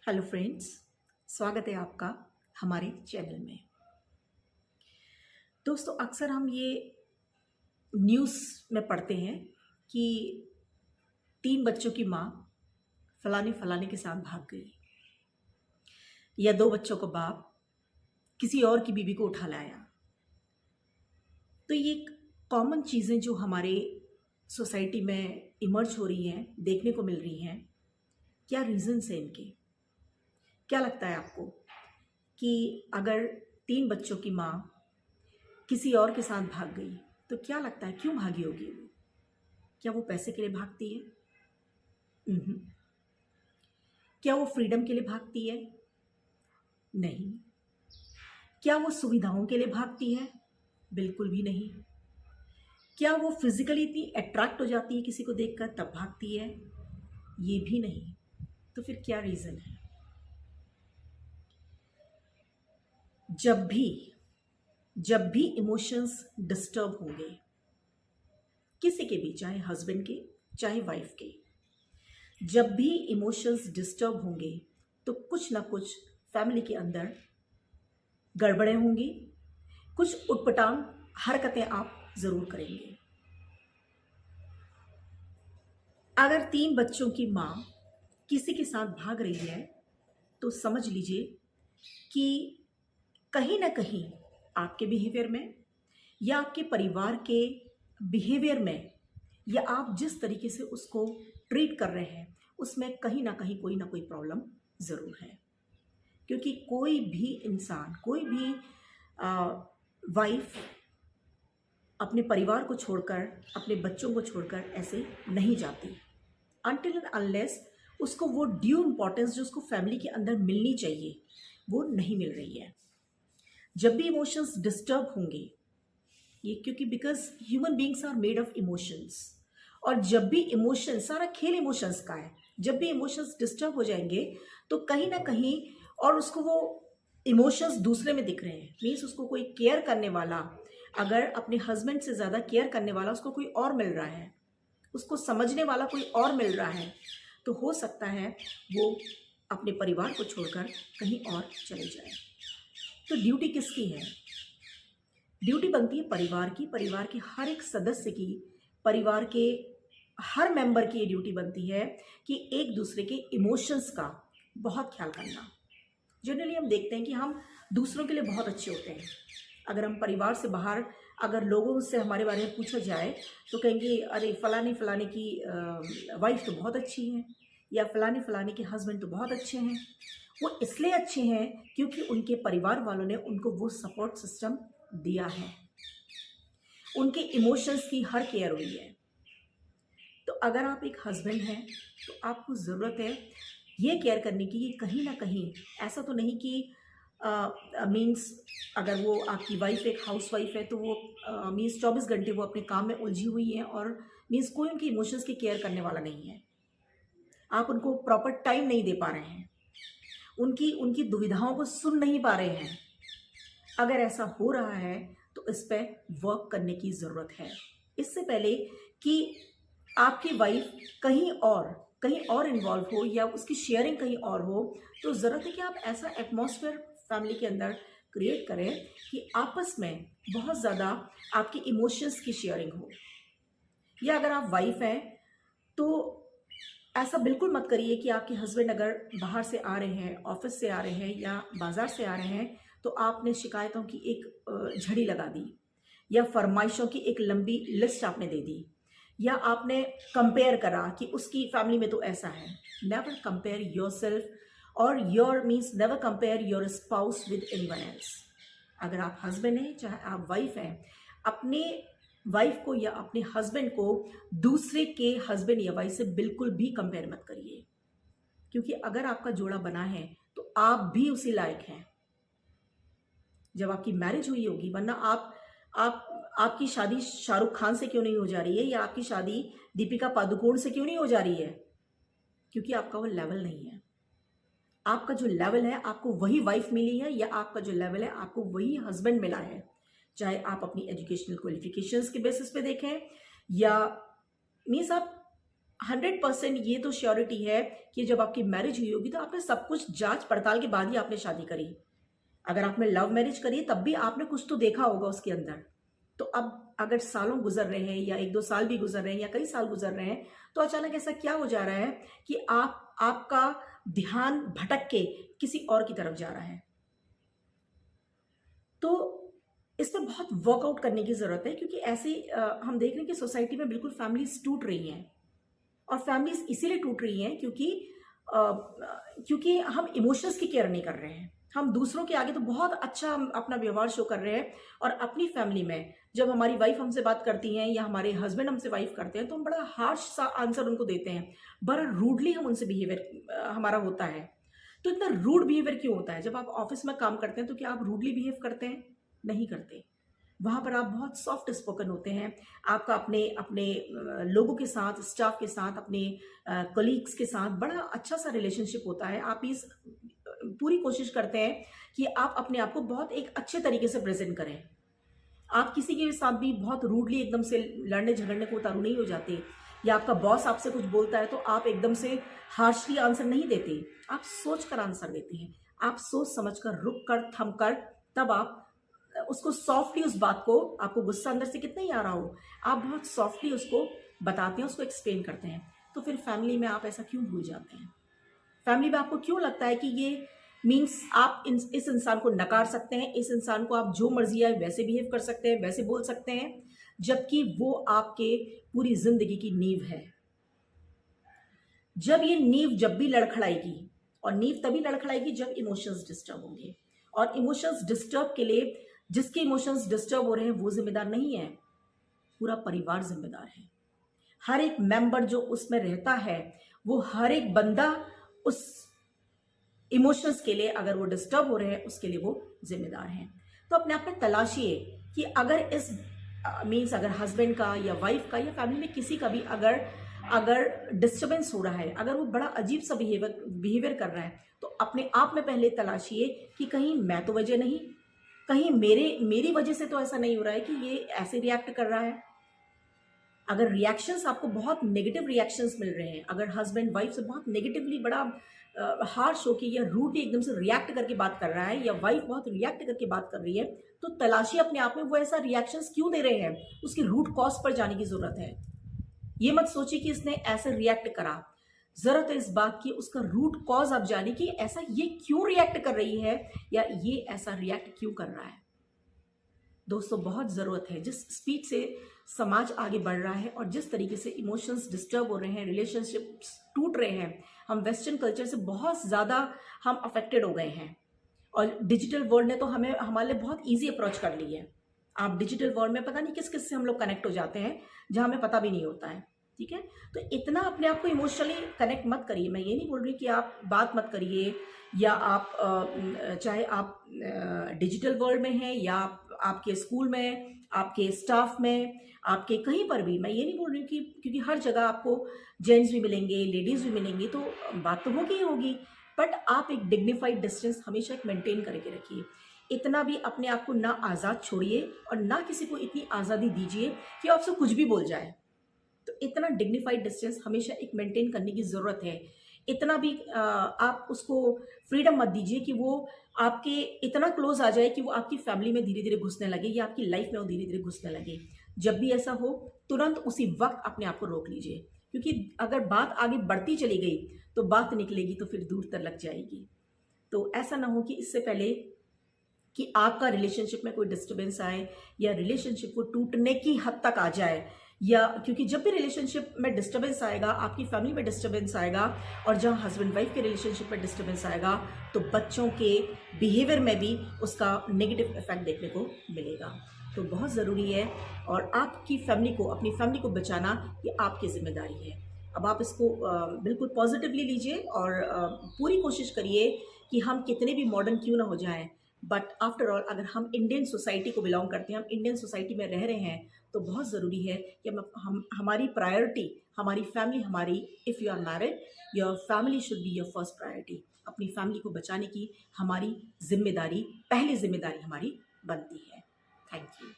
Hello friends, स्वागत है आपका हमारे चैनल में। दोस्तों, अक्सर हम ये न्यूज़ में पढ़ते हैं कि 3 बच्चों की माँ फलाने फलाने के साथ भाग गई, या 2 बच्चों का बाप किसी और की बीवी को उठा लाया। तो ये कॉमन चीज़ें जो हमारे सोसाइटी में इमर्ज हो रही हैं, देखने को मिल रही हैं। क्या रीज़न्स हैं इनके? क्या लगता है आपको कि अगर 3 बच्चों की माँ किसी और के साथ भाग गई तो क्या लगता है क्यों भागी होगी वो? क्या वो पैसे के लिए भागती है? उहुँ। क्या वो फ्रीडम के लिए भागती है? नहीं। क्या वो सुविधाओं के लिए भागती है? बिल्कुल भी नहीं। क्या वो फिजिकली इतनी अट्रैक्ट हो जाती है किसी को देखकर तब भागती है? ये भी नहीं। तो फिर क्या रीज़न है? जब भी इमोशंस डिस्टर्ब होंगे किसी के भी, चाहे हस्बैंड के चाहे वाइफ के, जब भी इमोशंस डिस्टर्ब होंगे तो कुछ ना कुछ फैमिली के अंदर गड़बड़ें होंगी, कुछ उटपटांग हरकतें आप ज़रूर करेंगे। अगर 3 बच्चों की माँ किसी के साथ भाग रही है तो समझ लीजिए कि कहीं ना कहीं आपके बिहेवियर में या आपके परिवार के बिहेवियर में, या आप जिस तरीके से उसको ट्रीट कर रहे हैं उसमें कहीं ना कहीं कोई ना कोई प्रॉब्लम ज़रूर है। क्योंकि कोई भी इंसान, कोई भी वाइफ अपने परिवार को छोड़कर, अपने बच्चों को छोड़कर ऐसे नहीं जाती अनटिल एंड अनलेस उसको वो ड्यू इम्पोर्टेंस जो उसको फैमिली के अंदर मिलनी चाहिए वो नहीं मिल रही है। जब भी इमोशंस डिस्टर्ब होंगे, ये क्योंकि because human beings are made of emotions, और जब भी इमोशंस, सारा खेल इमोशंस का है, जब भी इमोशंस डिस्टर्ब हो जाएंगे तो कहीं ना कहीं, और उसको वो इमोशंस दूसरे में दिख रहे हैं, मीन्स उसको कोई केयर करने वाला, अगर अपने हस्बैंड से ज़्यादा केयर करने वाला उसको कोई और मिल रहा है, उसको समझने वाला कोई और मिल रहा है, तो हो सकता है वो अपने परिवार को छोड़कर कहीं और चले जाए। तो ड्यूटी किसकी है? ड्यूटी बनती है परिवार की, परिवार के हर एक सदस्य की, परिवार के हर मेंबर की ये ड्यूटी बनती है कि एक दूसरे के इमोशंस का बहुत ख्याल करना। जनरली हम देखते हैं कि हम दूसरों के लिए बहुत अच्छे होते हैं। अगर हम परिवार से बाहर, अगर लोगों से हमारे बारे में पूछा जाए तो कहेंगे अरे फलाने फलाने की वाइफ तो बहुत अच्छी है, या फलाने फलाने के हस्बैंड तो बहुत अच्छे हैं। वो इसलिए अच्छे हैं क्योंकि उनके परिवार वालों ने उनको वो सपोर्ट सिस्टम दिया है, उनके इमोशंस की हर केयर हुई है। तो अगर आप एक हस्बैंड हैं तो आपको ज़रूरत है ये केयर करने की कि कहीं ना कहीं ऐसा तो नहीं कि मीन्स अगर वो आपकी वाइफ एक हाउस वाइफ है तो वो मीन्स 24 घंटे वो अपने काम में उलझी हुई है, और मीन्स कोई उनके इमोशंस की केयर करने वाला नहीं है। आप उनको प्रॉपर टाइम नहीं दे पा रहे हैं, उनकी उनकी दुविधाओं को सुन नहीं पा रहे हैं। अगर ऐसा हो रहा है तो इस पर वर्क करने की ज़रूरत है। इससे पहले कि आपकी वाइफ कहीं और इन्वॉल्व हो या उसकी शेयरिंग कहीं और हो, तो ज़रूरत है कि आप ऐसा एटमॉस्फेयर फैमिली के अंदर क्रिएट करें कि आपस में बहुत ज़्यादा आपकी इमोशंस की शेयरिंग हो। या अगर आप वाइफ हैं तो ऐसा बिल्कुल मत करिए कि आपके हस्बैंड अगर बाहर से आ रहे हैं, ऑफिस से आ रहे हैं या बाज़ार से आ रहे हैं, तो आपने शिकायतों की एक झड़ी लगा दी, या फरमाइशों की एक लंबी लिस्ट आपने दे दी, या आपने कंपेयर करा कि उसकी फैमिली में तो ऐसा है। नेवर कंपेयर योर सेल्फ और your means never compare your spouse with anyone else. अगर आप हस्बैंड हैं चाहे आप वाइफ हैं, अपने वाइफ को या अपने हस्बैंड को दूसरे के हस्बैंड या वाइफ से बिल्कुल भी कंपेयर मत करिए, क्योंकि अगर आपका जोड़ा बना है तो आप भी उसी लायक हैं जब आपकी मैरिज हुई होगी। वरना आप आपकी शादी शाहरुख खान से क्यों नहीं हो जा रही है, या आपकी शादी दीपिका पादुकोण से क्यों नहीं हो जा रही है? क्योंकि आपका वो लेवल नहीं है। आपका जो लेवल है आपको वही वाइफ मिली है, या आपका जो लेवल है आपको वही हस्बैंड मिला है। चाहे आप अपनी एजुकेशनल क्वालिफिकेशंस के बेसिस पे देखें, या मीन्स आप 100% ये तो श्योरिटी है कि जब आपकी मैरिज हुई होगी तो आपने सब कुछ जांच पड़ताल के बाद ही आपने शादी करी। अगर आपने लव मैरिज करी तब भी आपने कुछ तो देखा होगा उसके अंदर। तो अब अगर सालों गुजर रहे हैं या 1-2 साल भी गुजर रहे हैं या कई साल गुजर रहे हैं, तो अचानक ऐसा क्या हो जा रहा है कि आपका ध्यान भटक के किसी और की तरफ जा रहा है। तो इसमें बहुत वर्कआउट करने की जरूरत है, क्योंकि ऐसे हम देख रहे हैं कि सोसाइटी में बिल्कुल फैमिलीज टूट रही हैं। और फैमिलीज इसीलिए टूट रही हैं क्योंकि हम इमोशंस की केयर नहीं कर रहे हैं। हम दूसरों के आगे तो बहुत अच्छा हम अपना व्यवहार शो कर रहे हैं, और अपनी फैमिली में जब हमारी वाइफ हमसे बात करती हैं या हमारे हस्बैंड हमसे वाइफ करते हैं तो हम बड़ा हार्श सा आंसर उनको देते हैं, बड़ा रूडली हम उनसे बिहेवियर हमारा होता है। तो इतना रूड बिहेवियर क्यों होता है? जब आप ऑफिस में काम करते हैं तो क्या आप रूडली बिहेव करते हैं? नहीं करते। वहाँ पर आप बहुत सॉफ्ट स्पोकन होते हैं। आपका अपने अपने लोगों के साथ, स्टाफ के साथ, अपने कलीग्स के साथ बड़ा अच्छा सा रिलेशनशिप होता है। आप इस पूरी कोशिश करते हैं कि आप अपने आप को बहुत एक अच्छे तरीके से प्रेजेंट करें। आप किसी के साथ भी बहुत रूडली एकदम से लड़ने झगड़ने को उतारू नहीं हो जाते, या आपका बॉस आपसे कुछ बोलता है तो आप एकदम से हार्शली आंसर नहीं देते। आप सोच कर आंसर देते हैं। आप सोच समझ कर, रुक कर, थम कर, तब आप उसको सॉफ्टली, उस बात को, आपको गुस्सा अंदर से कितना ही आ रहा हो, आप बहुत सॉफ्टली उसको बताते हैं, उसको एक्सप्लेन करते हैं। तो फिर फैमिली में आप ऐसा क्यों भूल जाते हैं? फैमिली में आपको क्यों लगता है कि ये मीन्स आप इस इंसान को नकार सकते हैं, इस इंसान को आप जो मर्जी आए वैसे बिहेव कर सकते हैं, वैसे बोल सकते हैं, जबकि वो आपके पूरी जिंदगी की नींव है। जब ये नींव जब भी लड़खड़ाएगी, और नींव तभी लड़खड़ाएगी जब इमोशंस डिस्टर्ब होंगे, और इमोशंस डिस्टर्ब के लिए जिसके इमोशंस डिस्टर्ब हो रहे हैं वो जिम्मेदार नहीं है, पूरा परिवार जिम्मेदार है। हर एक मेंबर जो उसमें रहता है, वो हर एक बंदा उस इमोशंस के लिए, अगर वो डिस्टर्ब हो रहे हैं, उसके लिए वो जिम्मेदार है। तो अपने आप में तलाशिए कि अगर इस मीन्स अगर हस्बैंड का या वाइफ का या फैमिली में किसी का भी अगर डिस्टर्बेंस हो रहा है, अगर वो बड़ा अजीब सा बिहेवियर कर रहा है, तो अपने आप में पहले तलाशिए कि कहीं मैं तो वजह नहीं, कहीं मेरी वजह से तो ऐसा नहीं हो रहा है कि ये ऐसे रिएक्ट कर रहा है। अगर रिएक्शंस आपको बहुत नेगेटिव रिएक्शंस मिल रहे हैं, अगर हस्बैंड वाइफ से बहुत नेगेटिवली बड़ा हार्श होके या रूडली एकदम से रिएक्ट करके बात कर रहा है, या वाइफ बहुत रिएक्ट करके बात कर रही है, तो तलाशी अपने आप में वो ऐसा रिएक्शंस क्यों दे रहे हैं, उसकी रूट कॉज पर जाने की जरूरत है। ये मत सोचिए कि इसने ऐसे रिएक्ट करा, जरूरत है इस बात की उसका रूट कॉज आप जाने कि ऐसा ये क्यों रिएक्ट कर रही है, या ये ऐसा रिएक्ट क्यों कर रहा है। दोस्तों, बहुत ज़रूरत है, जिस स्पीड से समाज आगे बढ़ रहा है और जिस तरीके से इमोशंस डिस्टर्ब हो रहे हैं, रिलेशनशिप्स टूट रहे हैं, हम वेस्टर्न कल्चर से बहुत ज़्यादा हम अफेक्टेड हो गए हैं, और डिजिटल वर्ल्ड ने तो हमें हमारे लिए बहुत ईजी अप्रोच कर ली है। आप डिजिटल वर्ल्ड में पता नहीं किस किस से हम लोग कनेक्ट हो जाते हैं, जहाँ हमें पता भी नहीं होता है। ठीक है, तो इतना अपने आप को इमोशनली कनेक्ट मत करिए। मैं ये नहीं बोल रही कि आप बात मत करिए, या आप चाहे आप डिजिटल वर्ल्ड में हैं या आपके स्कूल में, आपके स्टाफ में, आपके कहीं पर भी, मैं ये नहीं बोल रही कि क्योंकि हर जगह आपको जेंट्स भी मिलेंगे, लेडीज भी मिलेंगी, तो बात तो होगी ही होगी, बट आप एक डिग्निफाइड डिस्टेंस हमेशा एक मेंटेन करके रखिए। इतना भी अपने आप को ना आज़ाद छोड़िए और ना किसी को इतनी आज़ादी दीजिए कि आपसे कुछ भी बोल जाए। तो इतना डिग्निफाइड डिस्टेंस हमेशा एक मेंटेन करने की ज़रूरत है। इतना भी आप उसको फ्रीडम मत दीजिए कि वो आपके इतना क्लोज आ जाए कि वो आपकी फैमिली में धीरे धीरे घुसने लगे, या आपकी लाइफ में वो धीरे धीरे घुसने लगे। जब भी ऐसा हो, तुरंत उसी वक्त अपने आप को रोक लीजिए, क्योंकि अगर बात आगे बढ़ती चली गई तो बात निकलेगी तो फिर दूर तक लग जाएगी। तो ऐसा ना हो कि इससे पहले कि आपका रिलेशनशिप में कोई डिस्टर्बेंस आए, या रिलेशनशिप को टूटने की हद तक आ जाए, या क्योंकि जब भी रिलेशनशिप में डिस्टर्बेंस आएगा, आपकी फैमिली में डिस्टर्बेंस आएगा, और जहाँ हस्बैंड वाइफ के रिलेशनशिप में डिस्टर्बेंस आएगा, तो बच्चों के बिहेवियर में भी उसका नेगेटिव इफेक्ट देखने को मिलेगा। तो बहुत ज़रूरी है, और आपकी फैमिली को, अपनी फैमिली को बचाना ये आपकी जिम्मेदारी है। अब आप इसको बिल्कुल पॉजिटिवली लीजिए, और पूरी कोशिश करिए कि हम कितने भी मॉडर्न क्यों ना हो जाएं, बट आफ्टर ऑल अगर हम इंडियन सोसाइटी को बिलोंग करते हैं, हम इंडियन सोसाइटी में रह रहे हैं, तो बहुत ज़रूरी है कि हम हमारी प्रायोरिटी, हमारी फैमिली, हमारी, if you are married, your family should be your first priority. अपनी फैमिली को बचाने की हमारी जिम्मेदारी, पहली जिम्मेदारी हमारी बनती है। Thank you.